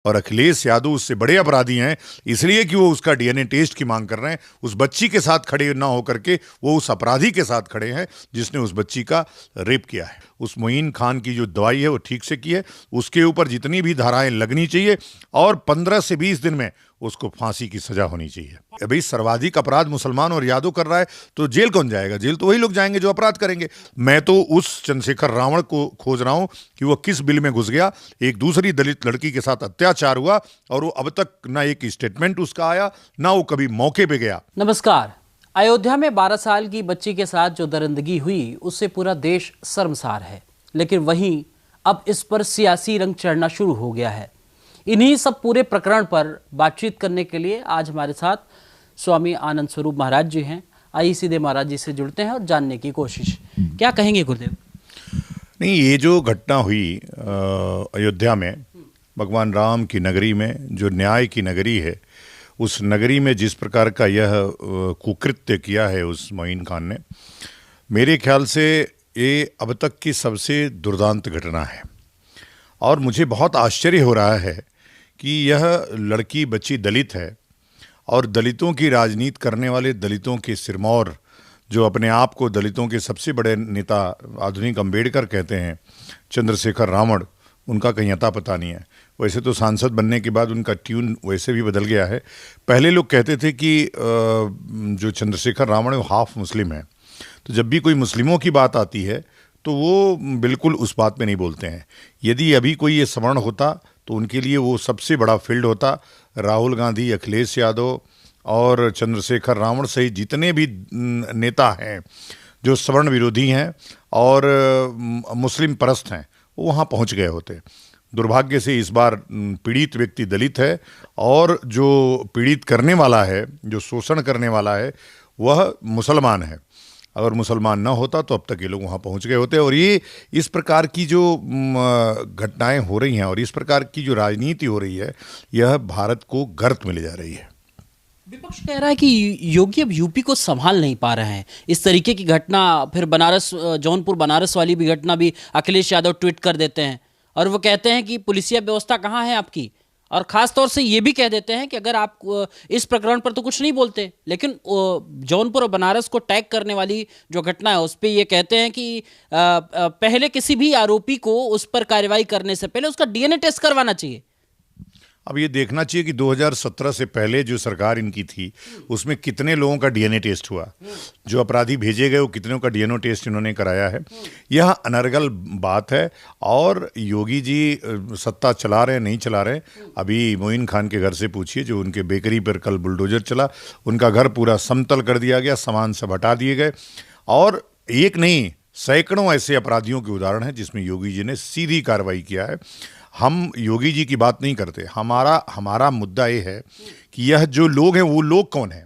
और अखिलेश यादव उससे बड़े अपराधी हैं, इसलिए कि वो उसका डीएनए टेस्ट की मांग कर रहे हैं। उस बच्ची के साथ खड़े ना होकर के वो उस अपराधी के साथ खड़े हैं जिसने उस बच्ची का रेप किया है। उस मोइन खान की जो दवाई है वो ठीक से की है, उसके ऊपर जितनी भी धाराएं लगनी चाहिए और 15 से 20 दिन में उसको फांसी की सजा होनी चाहिए। अभी सर्वाधिक अपराध मुसलमान और यादव कर रहा है तो जेल कौन जाएगा? जेल तो वही लोग जाएंगे जो अपराध करेंगे। मैं तो उस चंद्रशेखर रावण को खोज रहा हूं कि वो किस बिल में घुस गया। एक दूसरी दलित लड़की के साथ अत्याचार हुआ और वो अब तक ना एक स्टेटमेंट उसका आया, ना वो कभी मौके पे गया। नमस्कार। अयोध्या में 12 साल की बच्ची के साथ जो दरिंदगी हुई उससे पूरा देश शर्मसार है, लेकिन वहीं अब इस पर सियासी रंग चढ़ना शुरू हो गया है। इन्हीं सब पूरे प्रकरण पर बातचीत करने के लिए आज हमारे साथ स्वामी आनंद स्वरूप महाराज जी हैं। आइए सीधे महाराज जी से जुड़ते हैं और जानने की कोशिश। क्या कहेंगे गुरुदेव? नहीं, ये जो घटना हुई अयोध्या में, भगवान राम की नगरी में, जो न्याय की नगरी है, उस नगरी में जिस प्रकार का यह कुकृत्य किया है उस मोइन खान ने, मेरे ख्याल से ये अब तक की सबसे दुर्दांत घटना है। और मुझे बहुत आश्चर्य हो रहा है कि यह लड़की बच्ची दलित है और दलितों की राजनीति करने वाले, दलितों के सिरमौर, जो अपने आप को दलितों के सबसे बड़े नेता आधुनिक अंबेडकर कहते हैं, चंद्रशेखर रावण, उनका कहीं अता पता नहीं है। वैसे तो सांसद बनने के बाद उनका ट्यून वैसे भी बदल गया है। पहले लोग कहते थे कि जो चंद्रशेखर रावण है वो हाफ मुस्लिम है, तो जब भी कोई मुस्लिमों की बात आती है तो वो बिल्कुल उस बात में नहीं बोलते हैं। यदि अभी कोई ये सवर्ण होता तो उनके लिए वो सबसे बड़ा फील्ड होता। राहुल गांधी, अखिलेश यादव और चंद्रशेखर रावण सहित जितने भी नेता हैं जो सवर्ण विरोधी हैं और मुस्लिम परस्त हैं, वो वहाँ पहुँच गए होते। दुर्भाग्य से इस बार पीड़ित व्यक्ति दलित है और जो पीड़ित करने वाला है, जो शोषण करने वाला है, वह मुसलमान है। अगर मुसलमान ना होता तो अब तक ये लोग वहाँ पहुँच गए होते। और ये इस प्रकार की जो घटनाएं हो रही हैं और इस प्रकार की जो राजनीति हो रही है, यह भारत को गर्त में ले जा रही है। विपक्ष कह रहा है कि योगी अब यूपी को संभाल नहीं पा रहे हैं। इस तरीके की घटना, फिर बनारस, जौनपुर बनारस वाली भी घटना भी अखिलेश यादव ट्वीट कर देते हैं और वो कहते हैं कि पुलिसिया व्यवस्था कहाँ है आपकी, और खास तौर से ये भी कह देते हैं कि अगर आप इस प्रकरण पर तो कुछ नहीं बोलते, लेकिन जौनपुर और बनारस को टैग करने वाली जो घटना है उस पर ये कहते हैं कि पहले किसी भी आरोपी को उस पर कार्रवाई करने से पहले उसका डीएनए टेस्ट करवाना चाहिए। अब ये देखना चाहिए कि 2017 से पहले जो सरकार इनकी थी उसमें कितने लोगों का डीएनए टेस्ट हुआ, जो अपराधी भेजे गए वो कितनों का डीएनए टेस्ट इन्होंने कराया है। यह अनर्गल बात है। और योगी जी सत्ता चला रहे हैं, नहीं चला रहे, अभी मोइन खान के घर से पूछिए, जो उनके बेकरी पर कल बुलडोजर चला, उनका घर पूरा समतल कर दिया गया, सामान सब हटा दिए गए। और एक नहीं, सैकड़ों ऐसे अपराधियों के उदाहरण हैं जिसमें योगी जी ने सीधी कार्रवाई किया है। हम योगी जी की बात नहीं करते, हमारा मुद्दा ये है कि यह जो लोग हैं वो लोग कौन हैं।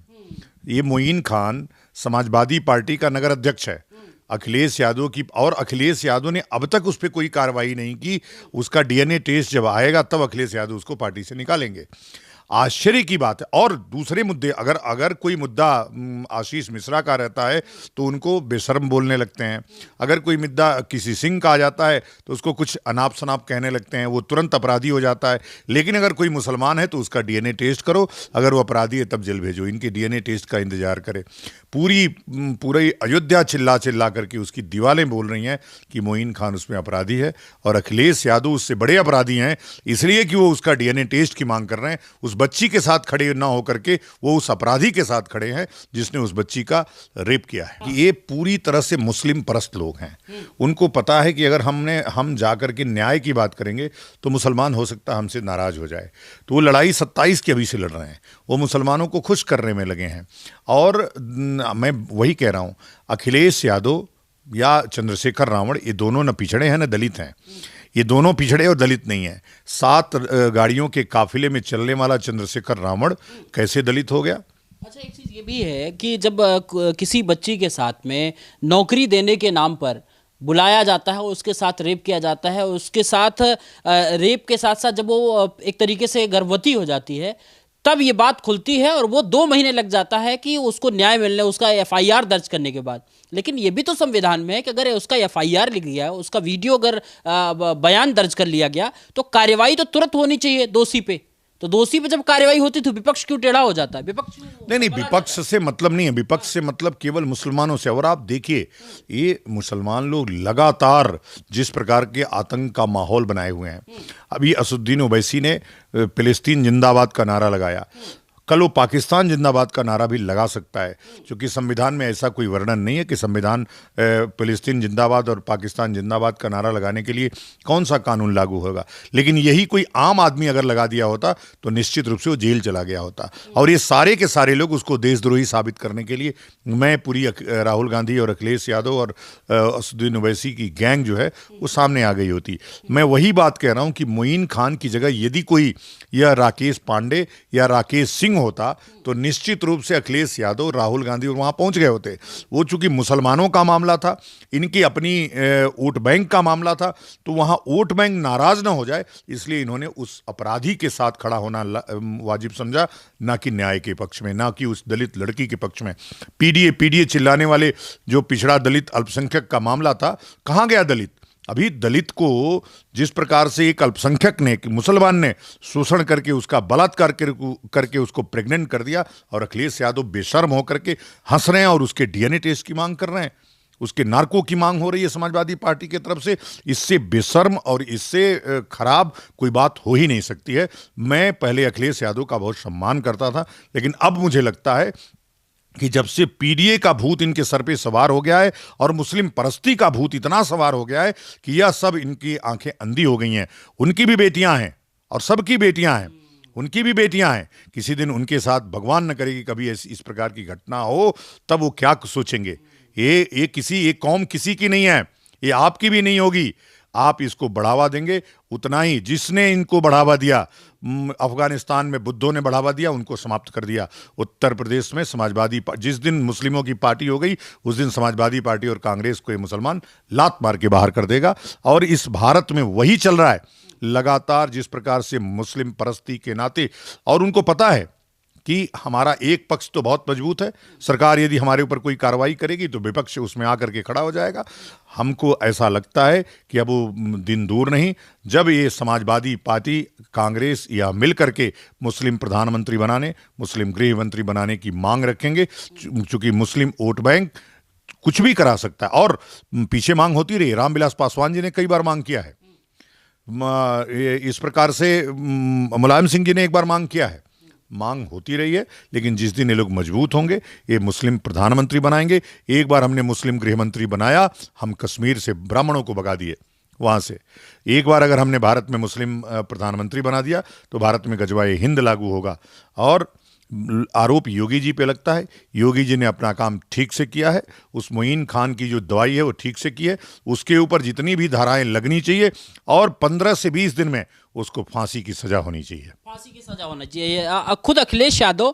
ये मोइन खान समाजवादी पार्टी का नगर अध्यक्ष है, अखिलेश यादव की, और अखिलेश यादव ने अब तक उस पर कोई कार्रवाई नहीं की। उसका डीएनए टेस्ट जब आएगा तब अखिलेश यादव उसको पार्टी से निकालेंगे। आश्चर्य की बात है। और दूसरे मुद्दे, अगर कोई मुद्दा आशीष मिश्रा का रहता है तो उनको बेशर्म बोलने लगते हैं। अगर कोई मुद्दा किसी सिंह का आ जाता है तो उसको कुछ अनाप शनाप कहने लगते हैं, वो तुरंत अपराधी हो जाता है। लेकिन अगर कोई मुसलमान है तो उसका डीएनए टेस्ट करो, अगर वो अपराधी है तब जेल भेजो। इनके डीएनए टेस्ट का इंतजार करे। पूरी अयोध्या चिल्ला चिल्ला करके उसकी दीवारें बोल रही हैं कि मोइन खान उसमें अपराधी है और अखिलेश यादव उससे बड़े अपराधी हैं, इसलिए कि वो उसका डीएनए टेस्ट की मांग कर रहे हैं। उस बच्ची के साथ खड़े ना होकर के वो उस अपराधी के साथ खड़े हैं जिसने उस बच्ची का रेप किया है। ये पूरी तरह से मुस्लिम परस्त लोग हैं। उनको पता है कि अगर हम जाकर के न्याय की बात करेंगे तो मुसलमान हो सकता है हमसे नाराज हो जाए, तो वो लड़ाई 27 की अभी से लड़ रहे हैं। वो मुसलमानों को खुश करने में लगे हैं। और मैं वही कह रहा हूं, अखिलेश यादव या चंद्रशेखर रावण, ये दोनों न पिछड़े हैं न दलित हैं। ये दोनों पिछड़े और दलित नहीं है। 7 गाड़ियों के काफिले में चलने वाला चंद्रशेखर रावण कैसे दलित हो गया? अच्छा, एक चीज़ ये भी है कि जब किसी बच्ची के साथ में नौकरी देने के नाम पर बुलाया जाता है, उसके साथ रेप किया जाता है, उसके साथ रेप के साथ साथ जब वो एक तरीके से गर्भवती हो जाती है तब ये बात खुलती है और वो 2 महीने लग जाता है कि उसको न्याय मिलने, उसका एफआईआर दर्ज करने के बाद। लेकिन ये भी तो संविधान में है कि अगर उसका एफआईआर लिख गया, उसका वीडियो अगर बयान दर्ज कर लिया गया तो कार्रवाई तो तुरंत होनी चाहिए दोषी पे। तो दोषी पे जब कार्रवाई होती तो विपक्ष क्यों टेढ़ा हो जाता है? विपक्ष नहीं, विपक्ष से मतलब नहीं है, विपक्ष से मतलब केवल मुसलमानों से। और आप देखिए, ये मुसलमान लोग लगातार जिस प्रकार के आतंक का माहौल बनाए हुए हैं। अभी असुद्दीन ओवैसी ने फिलिस्तीन जिंदाबाद का नारा लगाया, कल वो पाकिस्तान जिंदाबाद का नारा भी लगा सकता है, क्योंकि संविधान में ऐसा कोई वर्णन नहीं है कि संविधान फिलिस्तीन जिंदाबाद और पाकिस्तान जिंदाबाद का नारा लगाने के लिए कौन सा कानून लागू होगा। लेकिन यही कोई आम आदमी अगर लगा दिया होता तो निश्चित रूप से वो जेल चला गया होता। और ये सारे के सारे लोग उसको देशद्रोही साबित करने के लिए, मैं पूरी राहुल गांधी और अखिलेश यादव और असदुद्दीन ओवैसी की गैंग जो है वो सामने आ गई होती। मैं वही बात कह रहा हूँ कि मोइन खान की जगह यदि कोई या राकेश पांडे या राकेश सिंह होता तो निश्चित रूप से अखिलेश यादव, राहुल गांधी वहां पहुंच गए होते। वो चूंकि मुसलमानों का मामला था, इनकी अपनी वोट बैंक का मामला था, तो वहां वोट बैंक नाराज ना हो जाए, इसलिए इन्होंने उस अपराधी के साथ खड़ा होना वाजिब समझा, ना कि न्याय के पक्ष में, ना कि उस दलित लड़की के पक्ष में। पीडीए पीडीए चिल्लाने वाले जो पिछड़ा दलित अल्पसंख्यक का मामला था, कहां गया दलित? अभी दलित को जिस प्रकार से एक अल्पसंख्यक ने, मुसलमान ने शोषण करके उसका बलात्कार करके उसको प्रेग्नेंट कर दिया, और अखिलेश यादव बेशर्म होकर के हंस रहे हैं और उसके डीएनए टेस्ट की मांग कर रहे हैं, उसके नार्को की मांग हो रही है समाजवादी पार्टी की तरफ से। इससे बेशर्म और इससे खराब कोई बात हो ही नहीं सकती है। मैं पहले अखिलेश यादव का बहुत सम्मान करता था, लेकिन अब मुझे लगता है कि जब से पीडीए का भूत इनके सर पे सवार हो गया है और मुस्लिम परस्ती का भूत इतना सवार हो गया है कि यह सब इनकी आंखें अंधी हो गई हैं। उनकी भी बेटियां हैं और सबकी बेटियां हैं, उनकी भी बेटियां हैं। किसी दिन उनके साथ भगवान न करे कि कभी इस प्रकार की घटना हो, तब वो क्या सोचेंगे। ये कौम किसी की नहीं है, ये आपकी भी नहीं होगी। आप इसको बढ़ावा देंगे उतना ही जिसने इनको बढ़ावा दिया, अफगानिस्तान में बुद्धों ने बढ़ावा दिया, उनको समाप्त कर दिया। उत्तर प्रदेश में समाजवादी जिस दिन मुस्लिमों की पार्टी हो गई, उस दिन समाजवादी पार्टी और कांग्रेस को ये मुसलमान लात मार के बाहर कर देगा। और इस भारत में वही चल रहा है लगातार, जिस प्रकार से मुस्लिम परस्ती के नाते, और उनको पता है कि हमारा एक पक्ष तो बहुत मजबूत है, सरकार यदि हमारे ऊपर कोई कार्रवाई करेगी तो विपक्ष उसमें आकर के खड़ा हो जाएगा। हमको ऐसा लगता है कि अब वो दिन दूर नहीं जब ये समाजवादी पार्टी कांग्रेस या मिल करके मुस्लिम प्रधानमंत्री बनाने, मुस्लिम गृह मंत्री बनाने की मांग रखेंगे, चूंकि मुस्लिम वोट बैंक कुछ भी करा सकता है। और पीछे मांग होती रही, रामविलास पासवान जी ने कई बार मांग किया है, इस प्रकार से मुलायम सिंह जी ने एक बार मांग किया है, मांग होती रही है। लेकिन जिस दिन ये लोग मजबूत होंगे, ये मुस्लिम प्रधानमंत्री बनाएंगे। एक बार हमने मुस्लिम गृह मंत्री बनाया, हम कश्मीर से ब्राह्मणों को भगा दिए वहां से। एक बार अगर हमने भारत में मुस्लिम प्रधानमंत्री बना दिया तो भारत में गजवाए हिंद लागू होगा। और आरोप योगी जी पे लगता है, योगी जी ने अपना काम ठीक से किया है। उस मोइन खान की जो दवाई है वो ठीक से की है, उसके ऊपर जितनी भी धाराएं लगनी चाहिए और 15 से 20 दिन में उसको फांसी की सजा होनी चाहिए। फांसी की सजा होना चाहिए। खुद अखिलेश यादव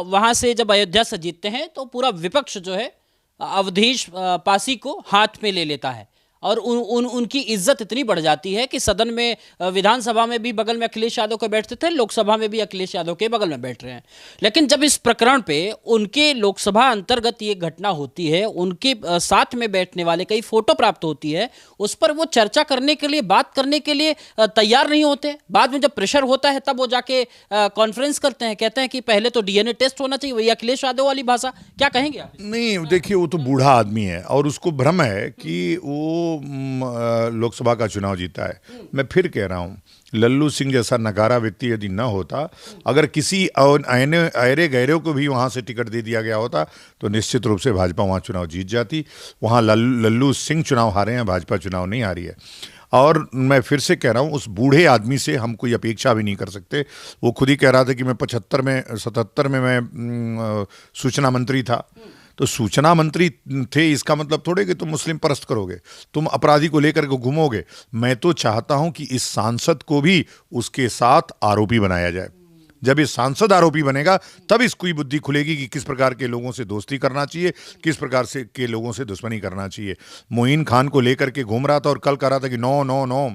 वहां से जब अयोध्या से जीतते हैं तो पूरा विपक्ष जो है अवधेश पासी को हाथ में ले लेता है और उनकी इज्जत इतनी बढ़ जाती है कि सदन में, विधानसभा में भी बगल में अखिलेश यादव के बैठते थे, लोकसभा में भी अखिलेश यादव के बगल में बैठ रहे हैं। लेकिन जब इस प्रकरण पे उनके लोकसभा अंतर्गत ये घटना होती है, उनके साथ में बैठने वाले कई फोटो प्राप्त होती है, उस पर वो चर्चा करने के लिए, बात करने के लिए तैयार नहीं होते। बाद में जब प्रेशर होता है तब वो जाके कॉन्फ्रेंस करते हैं, कहते हैं कि पहले तो डीएनए टेस्ट होना चाहिए। वही अखिलेश यादव वाली भाषा। क्या कहेंगे आप? नहीं, देखिए, वो तो बूढ़ा आदमी है और उसको भ्रम है कि वो लोकसभा का चुनाव जीता है। मैं फिर कह रहा हूँ, लल्लू सिंह जैसा नकारा व्यक्ति यदि न होता, अगर किसी अरे गहरे को भी वहाँ से टिकट दे दिया गया होता तो निश्चित रूप से भाजपा वहाँ चुनाव जीत जाती। वहाँ लल्लू सिंह चुनाव हारे हैं, भाजपा चुनाव नहीं हारी है। और मैं फिर से कह रहा हूँ, उस बूढ़े आदमी से हम कोई अपेक्षा भी नहीं कर सकते। वो खुद ही कह रहा था कि मैं 77 में मैं सूचना मंत्री था। तो सूचना मंत्री थे, इसका मतलब थोड़े कि तुम मुस्लिम परस्त करोगे, तुम अपराधी को लेकर के घूमोगे। मैं तो चाहता हूं कि इस सांसद को भी उसके साथ आरोपी बनाया जाए। जब ये सांसद आरोपी बनेगा तब इसकी बुद्धि खुलेगी कि किस प्रकार के लोगों से दोस्ती करना चाहिए, किस प्रकार से के लोगों से दुश्मनी करना चाहिए। मोइन खान को लेकर के घूम रहा था और कल कह रहा था कि नो नो नो।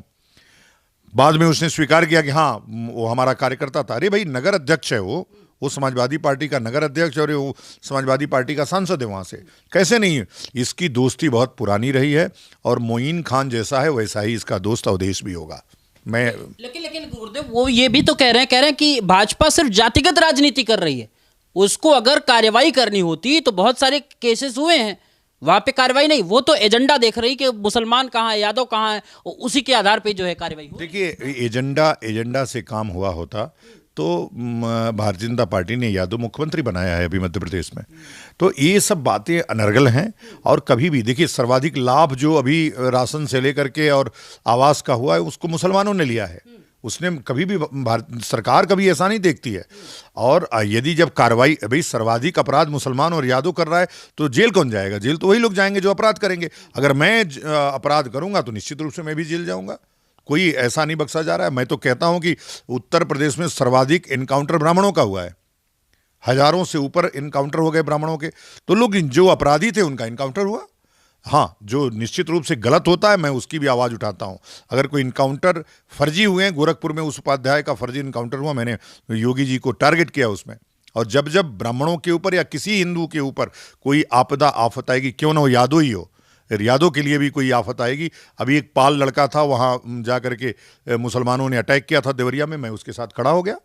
बाद में उसने स्वीकार किया कि हाँ वो हमारा कार्यकर्ता था। अरे भाई, नगर अध्यक्ष है वो समाजवादी पार्टी का नगर अध्यक्ष, और वो समाजवादी पार्टी का सांसद है वहाँ से, कैसे नहीं है? इसकी दोस्ती बहुत पुरानी रही है, और मोइन खान जैसा है वैसा ही इसका दोस्त अवधेश भी होगा। मैं लेकिन गुरुदेव, वो ये भी तो कह रहे हैं कि भाजपा सिर्फ जातिगत राजनीति कर रही है। उसको अगर कार्रवाई करनी होती तो बहुत सारे केसेस हुए हैं, वहां पे कार्रवाई नहीं, वो तो एजेंडा देख रही कि मुसलमान कहाँ है, यादव कहाँ है, उसी के आधार पे जो है कार्रवाई हो। देखिए, एजेंडा से काम हुआ होता तो भारतीय जनता पार्टी ने यादव मुख्यमंत्री बनाया है अभी मध्य प्रदेश में। तो ये सब बातें अनर्गल हैं। और कभी भी देखिए, सर्वाधिक लाभ जो अभी राशन से लेकर के और आवास का हुआ है, उसको मुसलमानों ने लिया है। उसने कभी भी भारत सरकार कभी ऐसा नहीं देखती है। और यदि जब कार्रवाई, भाई सर्वाधिक अपराध मुसलमान और यादव कर रहा है तो जेल कौन जाएगा? जेल तो वही लोग जाएंगे जो अपराध करेंगे। अगर मैं अपराध करूंगा तो निश्चित रूप से मैं भी जेल जाऊंगा। कोई ऐसा नहीं बख्शा जा रहा है। मैं तो कहता हूं कि उत्तर प्रदेश में सर्वाधिक इनकाउंटर ब्राह्मणों का हुआ है। हजारों से ऊपर इनकाउंटर हो गए ब्राह्मणों के। तो लोग जो अपराधी थे उनका इनकाउंटर हुआ। हाँ, जो निश्चित रूप से गलत होता है मैं उसकी भी आवाज़ उठाता हूँ। अगर कोई इनकाउंटर फर्जी हुए हैं, गोरखपुर में उस उपाध्याय का फर्जी इनकाउंटर हुआ, मैंने योगी जी को टारगेट किया उसमें। और जब जब ब्राह्मणों के ऊपर या किसी हिंदू के ऊपर कोई आपदा आफत आएगी, क्यों ना वो यादव ही हो, यादव के लिए भी कोई आफत आएगी। अभी एक पाल लड़का था, वहाँ जा करके मुसलमानों ने अटैक किया था देवरिया में, मैं उसके साथ खड़ा हो गया।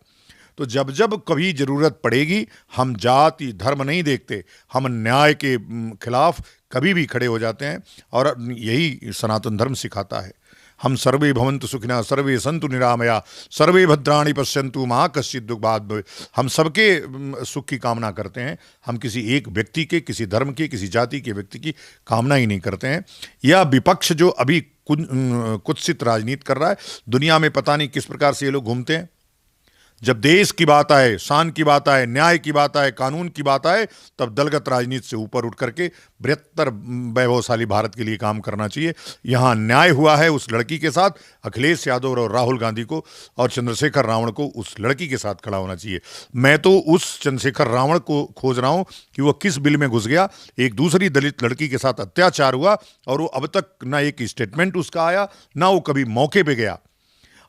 तो जब जब कभी ज़रूरत पड़ेगी, हम जाति धर्म नहीं देखते, हम न्याय के खिलाफ कभी भी खड़े हो जाते हैं। और यही सनातन धर्म सिखाता है। हम सर्वे भवन्तु सुखिनः, सर्वे सन्तु निरामया, सर्वे भद्राणि पश्यन्तु मा कश्चित् दुःखभाग् भवेत्। हम सबके सुख की कामना करते हैं। हम किसी एक व्यक्ति के, किसी धर्म के, किसी जाति के व्यक्ति की कामना ही नहीं करते हैं। यह विपक्ष जो अभी कुत्सित राजनीति कर रहा है, दुनिया में पता नहीं किस प्रकार से ये लोग घूमते हैं। जब देश की बात आए, शान की बात आए, न्याय की बात आए, कानून की बात आए, तब दलगत राजनीति से ऊपर उठ करके बृहत्तर वैभवशाली भारत के लिए काम करना चाहिए। यहाँ न्याय हुआ है उस लड़की के साथ, अखिलेश यादव और राहुल गांधी को और चंद्रशेखर रावण को उस लड़की के साथ खड़ा होना चाहिए। मैं तो उस चंद्रशेखर रावण को खोज रहा हूँ कि वो किस बिल में घुस गया। एक दूसरी दलित लड़की के साथ अत्याचार हुआ और वो अब तक ना एक स्टेटमेंट उसका आया, ना वो कभी मौके पर गया।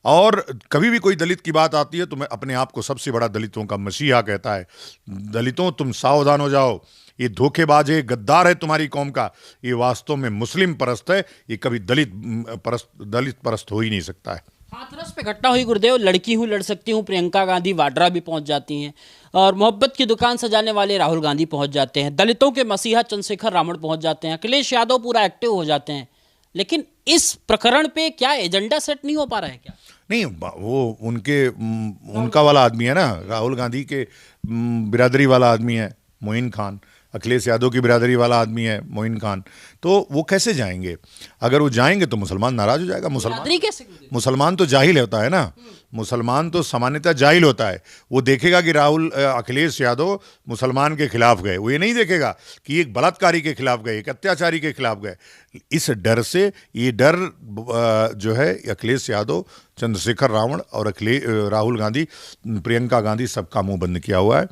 और कभी भी कोई दलित की बात आती है तो मैं अपने आप को सबसे बड़ा दलितों का मसीहा कहता है। दलितों, तुम सावधान हो जाओ, ये धोखेबाज है, गद्दार है तुम्हारी कौम का। ये वास्तव में मुस्लिम परस्त है, ये कभी दलित परस्त हो ही नहीं सकता है। हाथरस पे घटना हुई गुरुदेव, लड़की हूँ लड़ सकती हूँ, प्रियंका गांधी वाड्रा भी पहुंच जाती हैं, और मोहब्बत की दुकान सजाने वाले राहुल गांधी पहुंच जाते हैं, दलितों के मसीहा चंद्रशेखर रावण पहुंच जाते हैं, अखिलेश यादव पूरा एक्टिव हो जाते हैं। लेकिन इस प्रकरण पे क्या एजेंडा सेट नहीं हो पा रहा है क्या? नहीं, वो उनका वाला आदमी है ना, राहुल गांधी के बिरादरी वाला आदमी है मोइन खान। अखिलेश यादव की बिरादरी वाला आदमी है मोइन खान। तो वो कैसे जाएंगे? अगर वो जाएंगे तो मुसलमान नाराज हो जाएगा। मुसलमान तो जाहिल होता है ना, मुसलमान तो सामान्यतः जाहिल होता है। वो देखेगा कि अखिलेश यादव मुसलमान के खिलाफ गए, वो ये नहीं देखेगा कि एक बलात्कारी के खिलाफ गए, एक अत्याचारी के खिलाफ गए। इस डर से, ये डर जो है अखिलेश यादव, चंद्रशेखर रावण और राहुल गांधी, प्रियंका गांधी, सबका मुंह बंद किया हुआ है।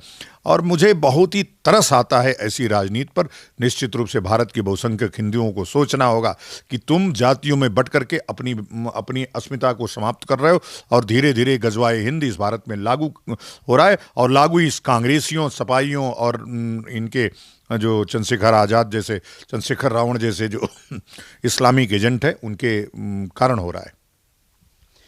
और मुझे बहुत ही तरस आता है ऐसी राजनीति पर। निश्चित रूप से भारत की बहुसंख्यक हिंदुओं को सोचना होगा कि तुम जातियों में बंट करके अपनी अस्मिता को समाप्त कर रहे हो, और धीरे धीरे गजवाए हिंद इस भारत में लागू हो रहा है। और लागू इस कांग्रेसियों, सपाइयों और इनके जो चंद्रशेखर आज़ाद जैसे, चंद्रशेखर रावण जैसे जो इस्लामिक एजेंट है, उनके कारण हो रहा है।